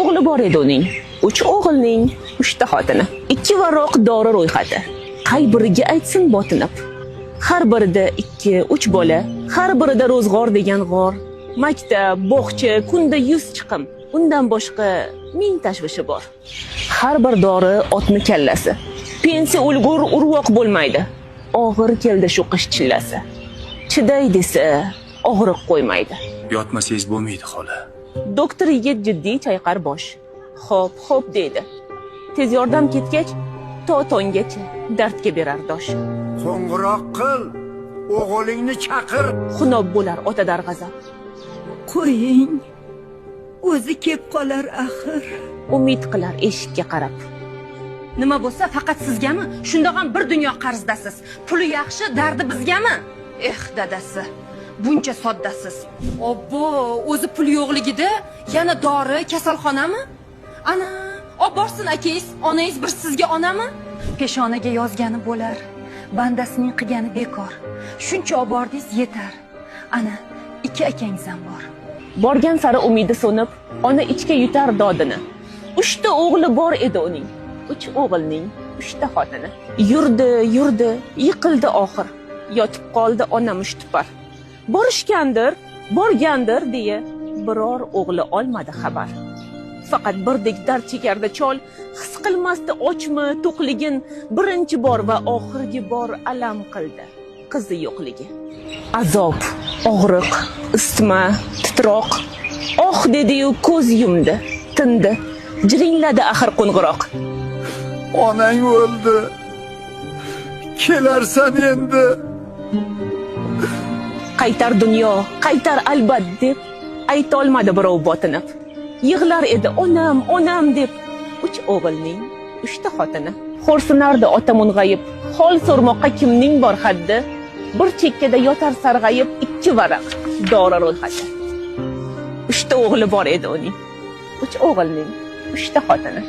o'g'li bor edi uning. 3 o'g'ilning 3 ta xotini. 2 varroq dori ro'yxati. Qay biriga aytsin botinib. Har birida 2-3 bola, har birida ro'zg'or degan g'or, maktab, bog'cha, kunda 100 chiqim. Undan boshqa ming tashvishi bor. Har bir dori otni kallasi. Pensiya ulgur urvoq bo'lmaydi. Og'ir keldi shu qish chillasi. Chiday desa, og'riq qo'ymaydi. Yotmasangiz bo'lmaydi xola. Doktor yigit jiddiy chayqar bosh. Xo'p deydi. Tez yordam ketgach, to tonggacha dardga berar dosh. Qo'ng'iroq qil, o'g'lingni chaqir. Xunob bo'lar ota darg'azab. Qo'ying, o'zi kelib qolar axir. Umid qilar eshikka qarab. Nima bo'lsa faqat sizgami? Shundoq ham bir dunyo qarzdasiz. Puli yaxshi, dardi bizgami? Dadasi, buncha soddasiz. Obbo, o'zi pul yo'qligida yana dori, kasalxonami? Ana, olib borsin akangiz, onangiz bir sizga onami? Peshonaga yozgani bo'lar, bandasining qilgani bekor. Shuncha olib bordingiz yetar. Ana, 2 akangiz ham bor. Borgan sari umidi so'nib, ona ichga yutar dodini. 3 ta o'g'li bor edi uning. 3 o'g'ilning 3 ta xotini. Yurdi, yiqildi oxir. Yotib qoldi ona mushtipar. Borgandir deya biror o'g'li olmadi xabar. Faqat birdek dard chekardi chol, his qilmasdi ochmi, to'qligin birinchi bor va oxirgi bor alam qildi qizi yo'qligi. Azob, og'riq, isitma, titroq, dedi-yu ko'z yumdi, tindi, jiringladi axir qo'ng'iroq. Onang o'ldi. Kelarsan endi. Qaytar dunyo, qaytar albat deb ayta olmadi birov botinib. Yig'lar edi onam deb 3 o'g'ilning 3 ta xotini. Xo'rsinardi ota mung'ayib, hol so'rmoqqa kimning bor haddi? Bir chekkada yotar sarg'ayib 2 varaq dori ro'yxati. 3 ta o'g'li bor edi uning. 3 o'g'ilning 3 ta xotini.